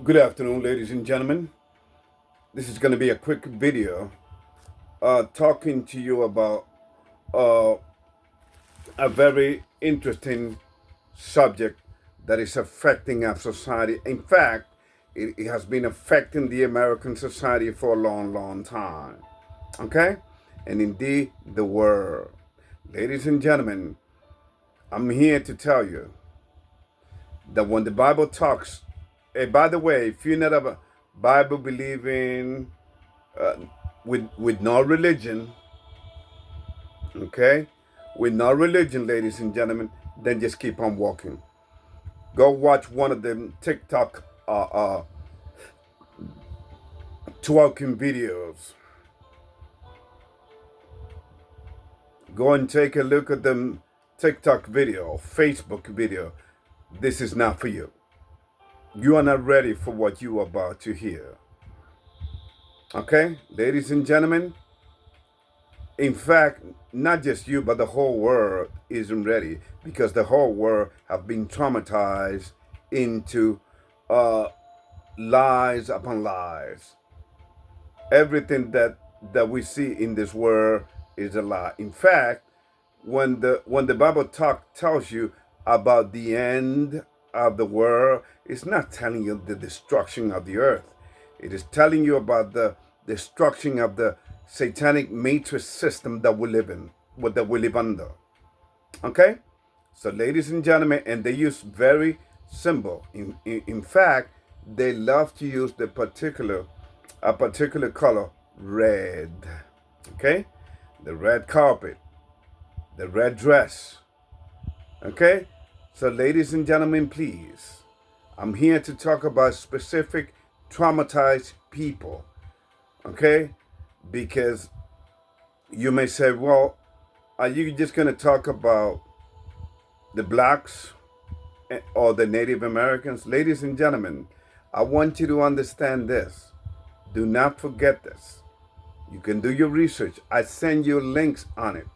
Good afternoon, ladies and gentlemen. This is going to be a quick video talking to you about uh, a very interesting subject that is affecting our society. In fact, it has been affecting the American society for a long, long time. Okay? And indeed, the world. Ladies and gentlemen, I'm here to tell you that when the Bible talks, by the way, if you're not a Bible believing uh, with no religion, okay, with no religion, ladies and gentlemen, then just keep on walking. Go watch one of them TikTok twerking videos. Go and take a look at them TikTok video, Facebook video. This is not for you. You are not ready for what you are about to hear. Okay, ladies and gentlemen, in fact, not just you, but the whole world isn't ready because the whole world have been traumatized into uh, lies upon lies. Everything that we see in this world is a lie. In fact, when the Bible tells you about the end of the world, it's not telling you the destruction of the earth. It is telling you about the destruction of the satanic matrix system that we live in, that we live under. Okay? So, ladies and gentlemen, and they use very symbol. In fact, they love to use a particular color, red. Okay? The red carpet, the red dress. Okay? So, ladies and gentlemen, please, I'm here to talk about specific traumatized people. Okay? Because you may say, well, are you just going to talk about the blacks or the Native Americans? Ladies and gentlemen, I want you to understand this. Do not forget this. You can do your research. I send you links on it.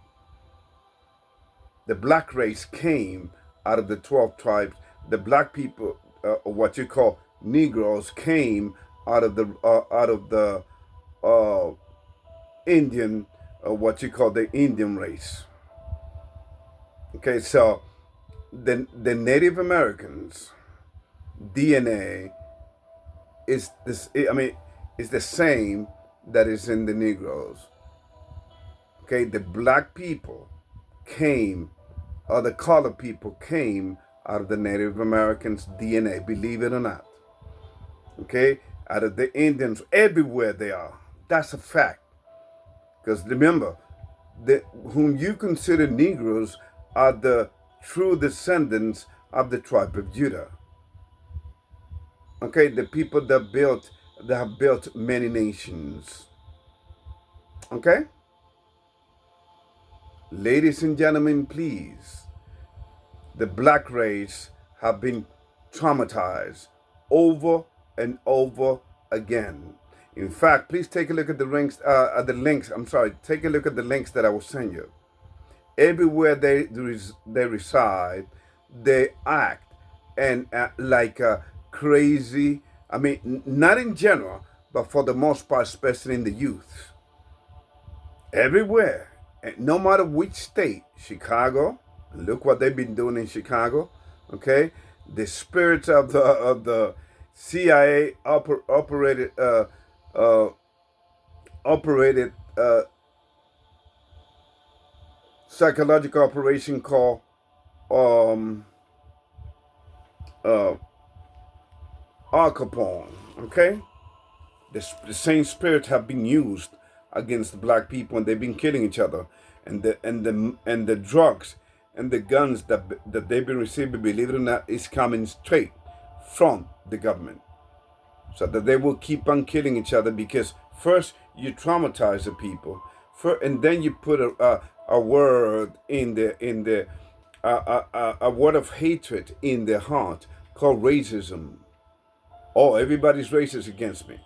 The black race came out of the 12 tribes. The black people, what you call Negroes, came out of the Indian, what you call the Indian race. Okay, so the Native Americans DNA is this. I mean, is the same that is in the Negroes. Okay, the black people came, or the colored people came out of the Native Americans DNA. Believe it or not. Okay, out of the Indians, everywhere they are. That's a fact. Because remember, whom you consider Negroes are the true descendants of the tribe of Judah. Okay, the people that have built many nations. Okay? Ladies and gentlemen, please. The black race have been traumatized over and over again. In fact, please take a look at the links. Take a look at the links that I will send you. Everywhere they reside, they act and like crazy. I mean, not in general, but for the most part, especially in the youth. Everywhere, and no matter which state, Chicago. Look what they've been doing in Chicago. Okay, the spirits of the CIA operated psychological operation called uh, Al Capone. Okay, the same spirits have been used against the black people, and they've been killing each other, and the drugs and the guns that they've been receiving, believe it or not, is coming straight from the government, so that they will keep on killing each other. Because first you traumatize the people, and then you put a word a word of hatred in their heart called racism. Oh, everybody's racist against me.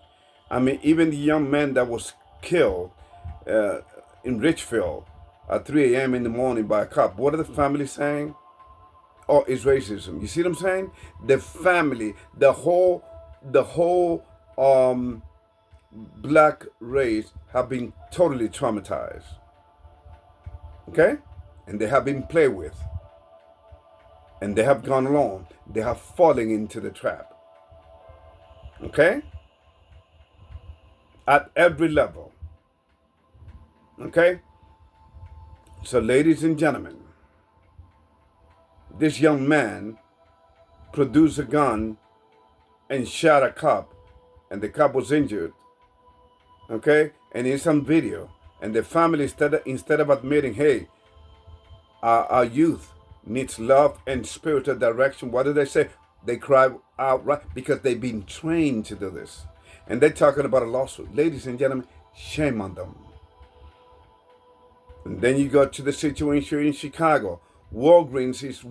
I mean, even the young man that was killed in Richfield at 3 a.m. in the morning by a cop. What are the families saying? Oh, it's racism. You see what I'm saying? The family, the whole the whole black race have been totally traumatized. Okay? And they have been played with. And they have gone along. They have fallen into the trap. Okay? At every level. Okay? So, ladies and gentlemen, this young man produced a gun and shot a cop, and the cop was injured. Okay? And it's on video. And the family, instead of admitting, hey, our youth needs love and spiritual direction, what do they say? They cry outright because they've been trained to do this. And they're talking about a lawsuit. Ladies and gentlemen, shame on them. And then you go to the situation in Chicago. Walgreens is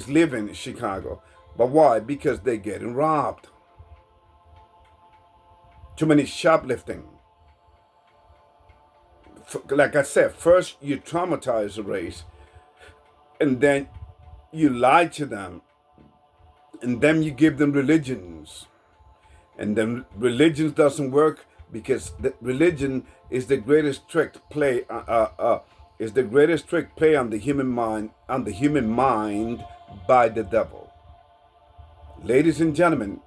living in Chicago. But why? Because they're getting robbed. Too many shoplifting. Like I said, first you traumatize the race, and then you lie to them, and then you give them religions, and then religions doesn't work because the religion is the greatest trick play. Is the greatest trick play on the human mind by the devil. Ladies and gentlemen,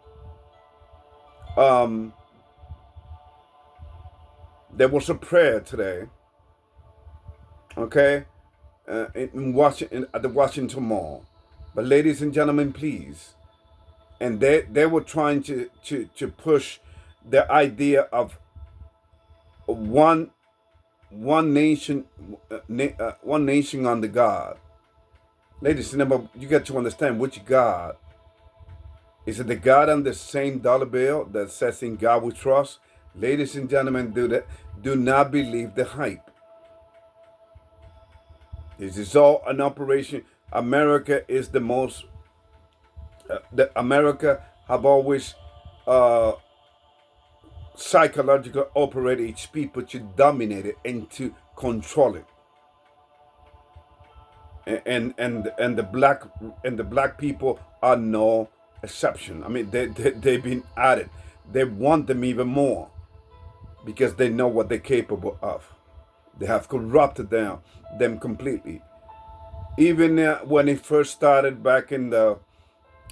there was a prayer today, okay, in Washington, at the Washington Mall. But ladies and gentlemen, please, and they were trying to push the idea of one nation, one nation under God. Ladies and gentlemen, you got to understand which God. Is it the God on the same dollar bill that says in God we trust? Ladies and gentlemen, do not believe the hype. This is all an operation. America is the most. America have always psychologically operated its people to dominate it and to control it. And the black people are no exception. I mean, they've been at it. They want them even more because they know what they're capable of. They have corrupted them completely. Even when it first started back in the,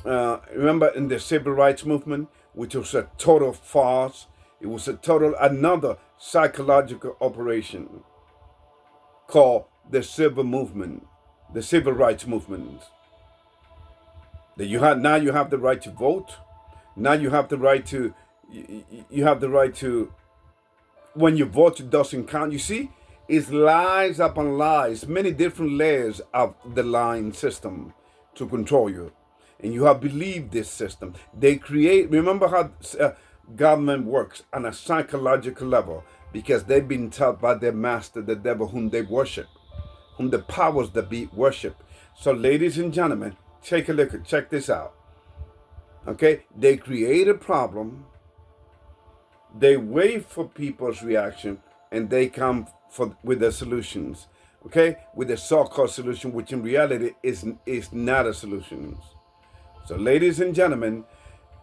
remember in the civil rights movement, which was a total farce. It was another psychological operation called the civil rights movement. That now you have the right to vote. Now you have the right to, when you vote, it doesn't count. You see, it's lies upon lies, many different layers of the lying system to control you. And you have believed this system. Remember how government works on a psychological level, because they've been taught by their master, the devil, whom they worship, whom the powers that be worship. So ladies and gentlemen, take a look, check this out. Okay, they create a problem, they wait for people's reaction, and they come with the solutions. Okay, with the so-called solution, which in reality is not a solution. So ladies and gentlemen,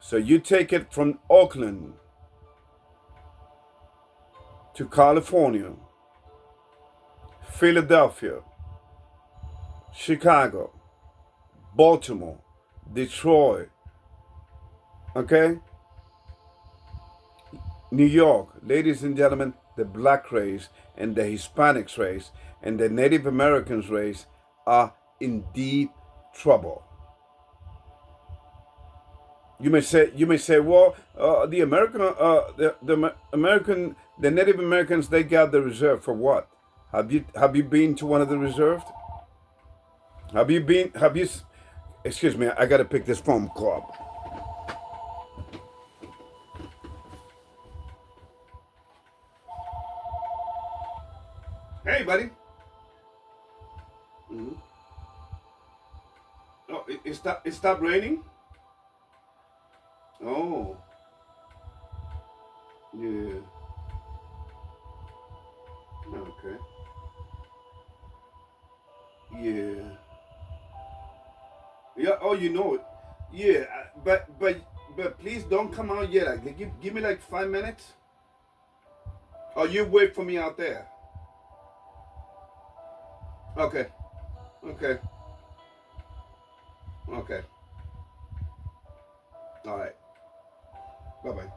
so you take it from Oakland to California, Philadelphia, Chicago, Baltimore, Detroit, okay? New York, ladies and gentlemen, the black race and the Hispanics race and the Native Americans race are in deep trouble. You may say, well, the Native Americans, they got the reserve for what? Have you been to one of the reserves? Excuse me, I gotta pick this phone call up. Hey, buddy. Mm-hmm. Oh, it stopped raining? Oh. Yeah. Okay. Yeah. Yeah, oh, you know it. Yeah, but please don't come out yet. Like, give me like 5 minutes. Or you wait for me out there. Okay. Okay. Okay. All right. Bye-bye.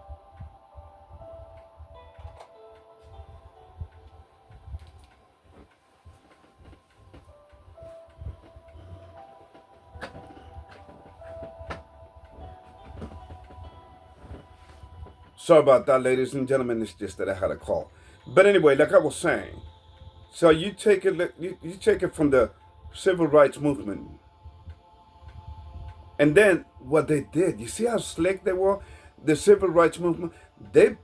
Sorry about that, ladies and gentlemen. It's just that I had a call. But anyway, like I was saying, so you take it, you take it from the civil rights movement. And then what they did, you see how slick they were? The civil rights movement, they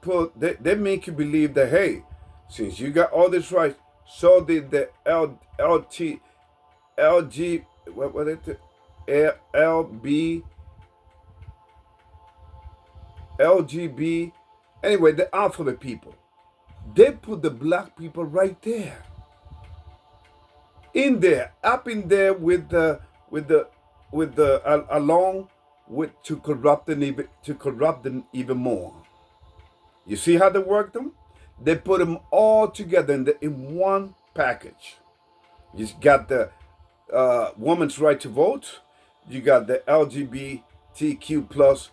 make you believe that, hey, since you got all this rights, so did the LG, what is it? LB, LGB, anyway, the alphabet people. They put the black people right there. In there, up in there with the along with to corrupt them even more. You see how they work them? They put them all together in one package. You got the woman's right to vote. You got the LGBTQ plus,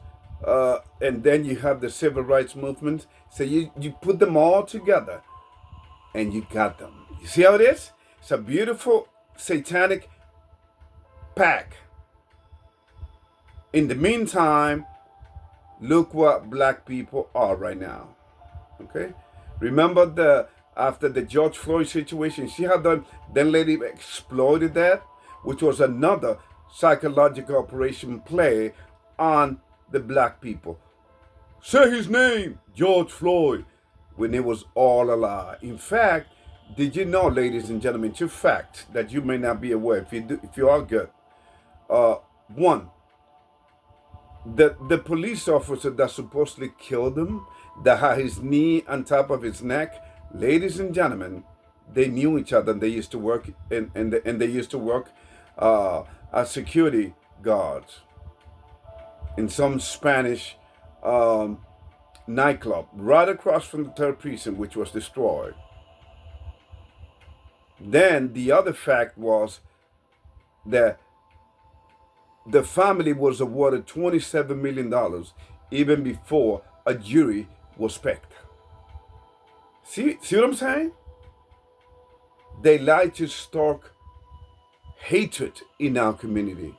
and then you have the civil rights movement. So you put them all together, and you got them. You see how it is? It's a beautiful satanic pack. In the meantime, look what black people are right now. Okay? Remember after the George Floyd situation, see how the lady exploited that, which was another psychological operation play on the black people. Say his name, George Floyd, when it was all a lie. In fact, did you know, ladies and gentlemen, two facts that you may not be aware, if you are good. One, the police officer that supposedly killed him, that had his knee on top of his neck, ladies and gentlemen, they knew each other. They used to work and they used to work as security guards in some Spanish nightclub right across from the 3rd precinct, which was destroyed. Then the other fact was that the family was awarded $27 million even before a jury was picked. See what I'm saying? They like to stoke hatred in our community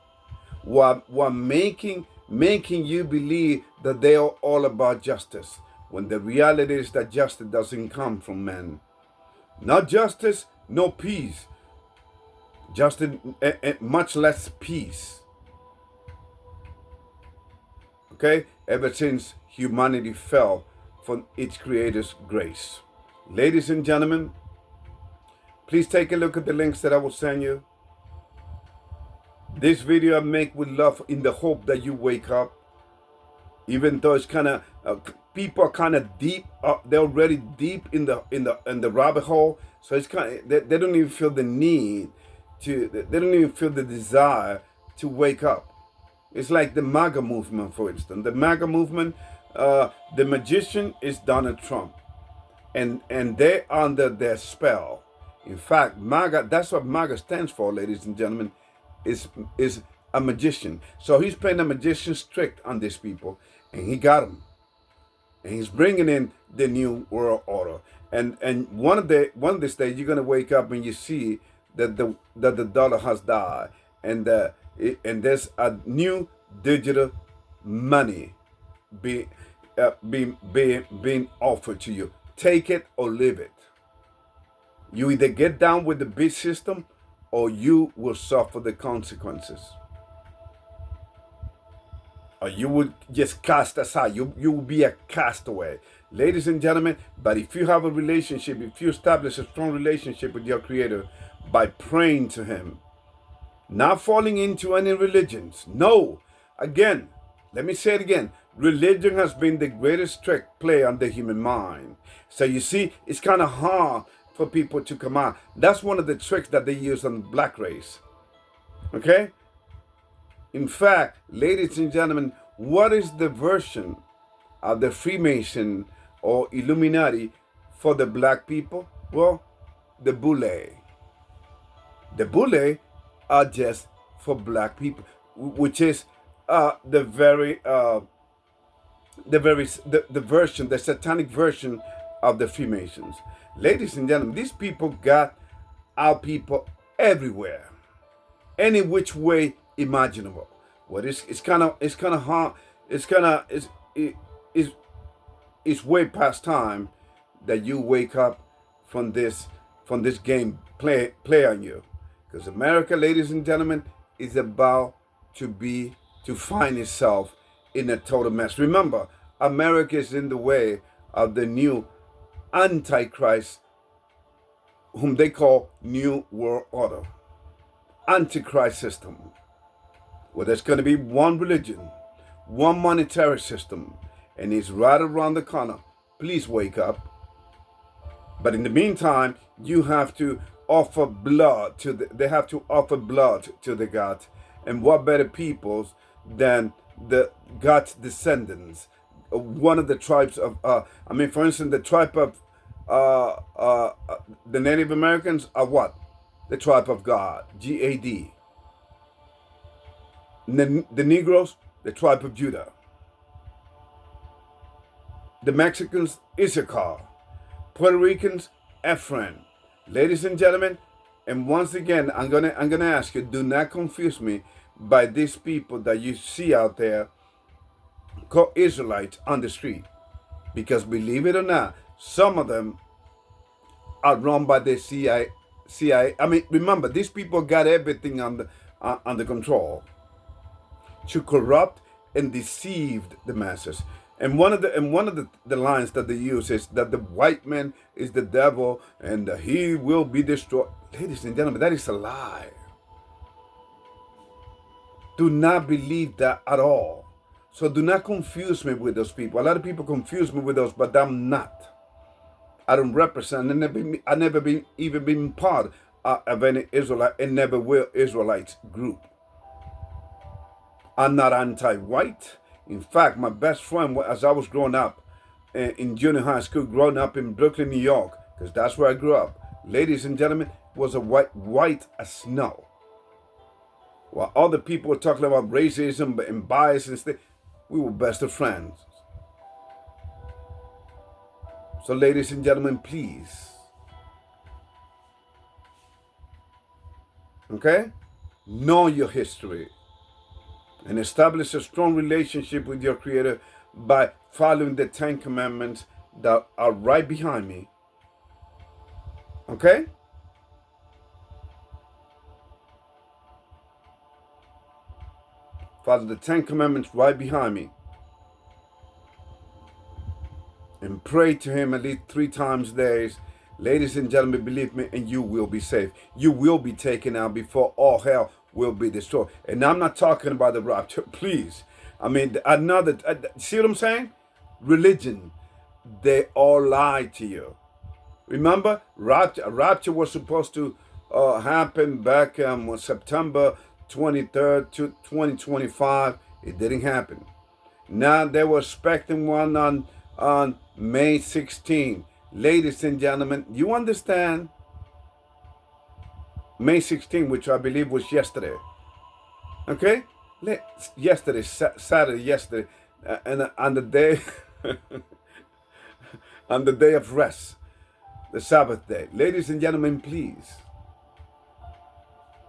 while making you believe that they are all about justice, when the reality is that justice doesn't come from men. Not justice, no peace. Justice, much less peace. Okay? Ever since humanity fell from its creator's grace. Ladies and gentlemen, please take a look at the links that I will send you. This video I make with love in the hope that you wake up. Even though it's kind of people are kind of deep, they're already deep in the rabbit hole. So it's kind of, they don't even feel the need to. They don't even feel the desire to wake up. It's like the MAGA movement, for instance. The MAGA movement, the magician is Donald Trump, and they're under their spell. In fact, MAGA, that's what MAGA stands for, ladies and gentlemen, is a magician. So he's playing a magician's trick on these people, and he got them. And he's bringing in the new world order. And one of the days you're gonna wake up and you see that the dollar has died, and there's a new digital money being offered to you. Take it or leave it. You either get down with the big system, or you will suffer the consequences. Or you would just cast aside. You will be a castaway. Ladies and gentlemen, but if you have a relationship, if you establish a strong relationship with your Creator by praying to Him, not falling into any religions. No. Again, let me say it again. Religion has been the greatest trick play on the human mind. So you see, it's kind of hard for people to come out. That's one of the tricks that they use on the black race. Okay? In fact, ladies and gentlemen, What is the version of the Freemason or Illuminati for the black people? Well, the Boule. The Boule are just for black people, which is the version, the satanic version of the Freemasons. Ladies and gentlemen, these people got our people everywhere, any which way imaginable. Well, it's kind of hard. It's way past time that you wake up from this game play on you, because America, ladies and gentlemen, is about to find itself in a total mess. Remember, America is in the way of the new Antichrist, whom they call New World Order, Antichrist system, where there's going to be one religion, one monetary system, and it's right around the corner. Please wake up. But in the meantime, you have to offer blood to they have to offer blood to the God. And what better peoples than the God's descendants? One of the tribes of, for instance, the tribe of the Native Americans are what? The tribe of God, G-A-D. The Negroes, the tribe of Judah. The Mexicans, Issachar. Puerto Ricans, Ephraim. Ladies and gentlemen, and once again, I'm gonna ask you, do not confuse me by these people that you see out there called Israelites on the street. Because believe it or not, some of them are run by the CIA. Remember, these people got everything under control to corrupt and deceive the masses. And one of the lines that they use is that the white man is the devil and he will be destroyed. Ladies and gentlemen, that is a lie. Do not believe that at all. So do not confuse me with those people. A lot of people confuse me with those, but I'm not. I don't represent, I never even been part of any Israelite and never will Israelites group. I'm not anti-white. In fact, my best friend, as I was growing up in junior high school, growing up in Brooklyn, New York, because that's where I grew up, ladies and gentlemen, was a white as snow. While other people were talking about racism and bias and stuff, we were best of friends. So, ladies and gentlemen, please, okay, know your history and establish a strong relationship with your Creator by following the 10 Commandments that are right behind me. Okay? Follow the 10 Commandments right behind me. And pray to Him at least 3 times a day. Ladies and gentlemen, believe me, and you will be saved. You will be taken out before all hell will be destroyed. And I'm not talking about the rapture, please. See what I'm saying? Religion, they all lie to you. Remember, rapture was supposed to happen back on September 23rd to 2025. It didn't happen. Now they were expecting one on May 16th. Ladies and gentlemen, you understand? May 16th, which I believe was yesterday. Okay? Saturday, yesterday, and on the day, on the day of rest, the Sabbath day. Ladies and gentlemen, please,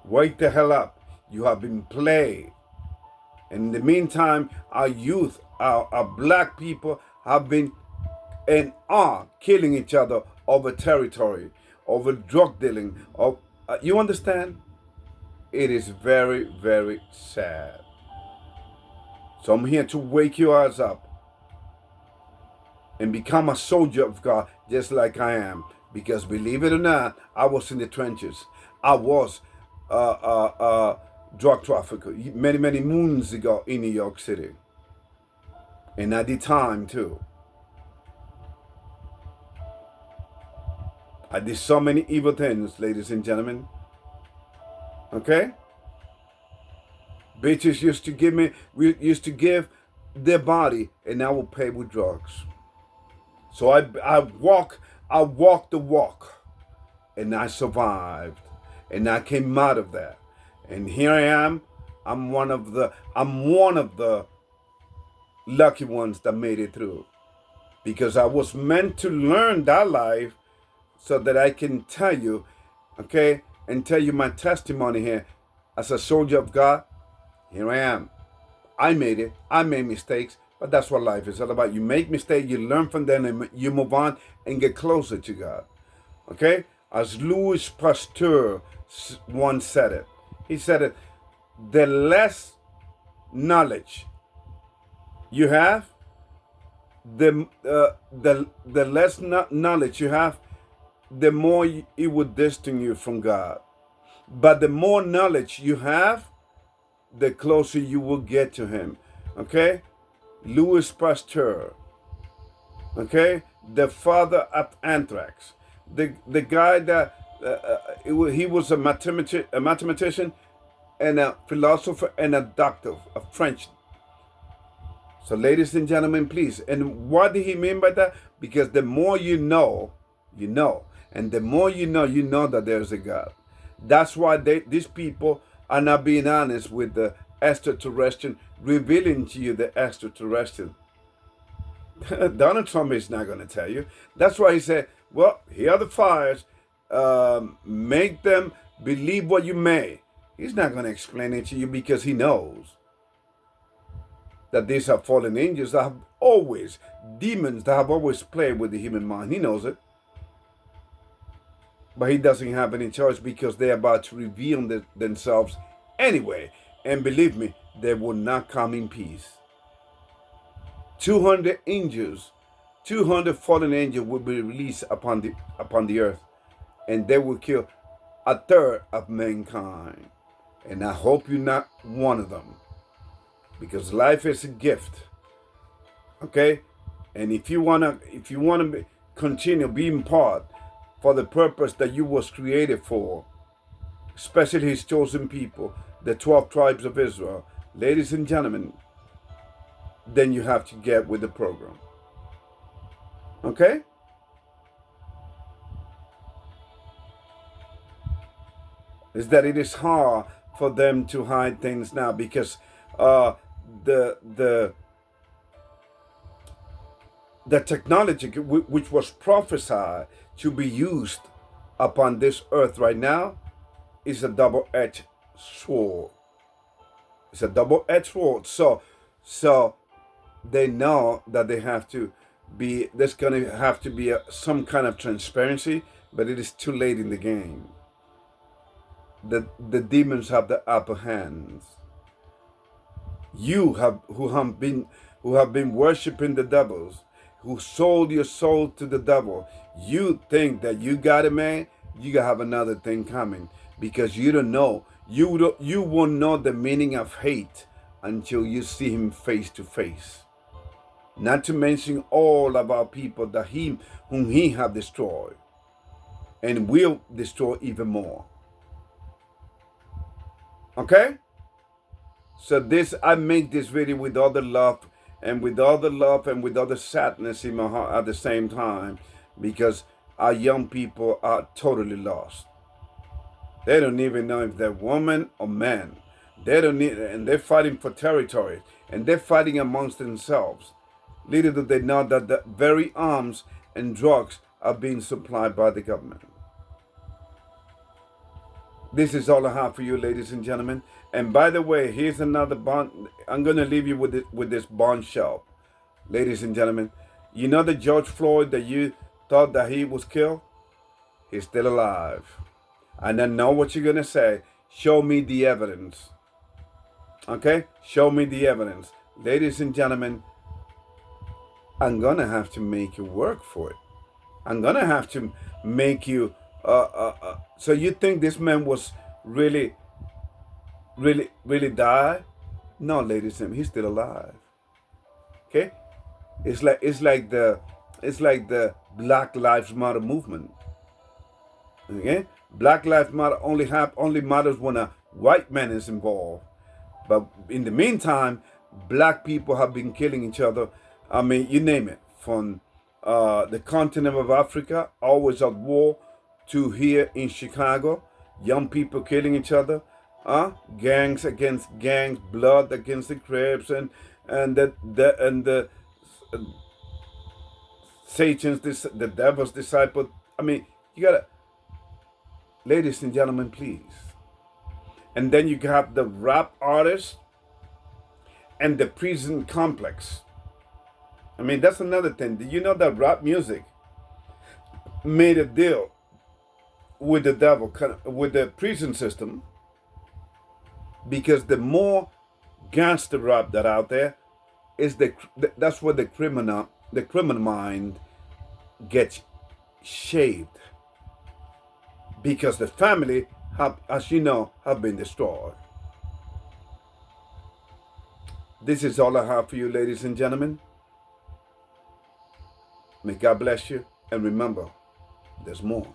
wake the hell up. You have been played. In the meantime, our youth, our black people have been and are killing each other over territory, over drug dealing. You understand? It is very, very sad. So I'm here to wake your eyes up and become a soldier of God just like I am. Because believe it or not, I was in the trenches. I was drug trafficker many, many moons ago in New York City. And at the time too. I did so many evil things, ladies and gentlemen. Okay? Bitches used to give their body, and I will pay with drugs. So I walked the walk, and I survived, and I came out of that, and here I am. I'm one of the lucky ones that made it through, because I was meant to learn that life so that I can tell you, okay, and tell you my testimony here. As a soldier of God, here I am. I made it. I made mistakes, but that's what life is all about. You make mistakes, you learn from them, and you move on and get closer to God. Okay? As Louis Pasteur once said it, he said it, the less knowledge you have, the less knowledge you have, the more it would distance you from God. But the more knowledge you have, the closer you will get to Him. Okay? Louis Pasteur. Okay? The father of anthrax. The guy that he was a mathematician and a philosopher and a doctor of French. So, ladies and gentlemen, please. And what did he mean by that? Because the more you know, you know. And the more you know that there's a God. That's why these people are not being honest with the extraterrestrial, revealing to you the extraterrestrial. Donald Trump is not going to tell you. That's why he said, well, here are the fires. Make them believe what you may. He's not going to explain it to you because he knows that these are fallen angels that have always, demons that have always played with the human mind. He knows it. But he doesn't have any choice because they're about to reveal themselves anyway. And believe me, they will not come in peace. 200 angels, 200 fallen angels will be released upon the earth. And they will kill a third of mankind. And I hope you're not one of them. Because life is a gift. Okay? And if you wanna continue being part for the purpose that you was created for, especially His chosen people, the 12 tribes of Israel, ladies and gentlemen, then you have to get with the program. Okay? Is that it is hard for them to hide things now because the technology which was prophesied to be used upon this earth right now is a double-edged sword. It's a double-edged sword. So they know that they have to be, there's going to have to be some kind of transparency, but it is too late in the game. The demons have the upper hands. You who have been worshiping the devils, who sold your soul to the devil, you think that you got it, man. You have another thing coming because you don't know. You won't know the meaning of hate until you see Him face to face. Not to mention all of our people that whom He have destroyed and will destroy even more. Okay? So I make this video with all the love and with all the sadness in my heart at the same time, because our young people are totally lost. They don't even know if they're woman or man. And they're fighting for territory, and they're fighting amongst themselves. Little do they know that the very arms and drugs are being supplied by the government. This is all I have for you, ladies and gentlemen. And by the way, here's another bond. I'm going to leave you with this bombshell. Ladies and gentlemen, you know the George Floyd that you thought that he was killed? He's still alive. And I know what you're going to say. Show me the evidence. Okay? Show me the evidence. Ladies and gentlemen, I'm going to have to make you work for it. I'm going to have to make you... so you think this man was really died? No, ladies and gentlemen, he's still alive. Okay? It's like the Black Lives Matter movement. Okay? Black Lives Matter only matters when a white man is involved. But in the meantime, Black people have been killing each other. I mean, you name it, from the continent of Africa, always at war, to here in Chicago, young people killing each other, gangs against gangs, blood against the Crips, and the Satan's the devil's disciple. I mean, you gotta, ladies and gentlemen, please. And then you have the rap artists and the prison complex. I mean, that's another thing. Did you know that rap music made a deal with the devil, with the prison system? Because the more gangster rap that out there is that's where the criminal mind gets shaved. Because the family have, as you know, have been destroyed. This is all I have for you, ladies and gentlemen. May God bless you, and remember, there's more.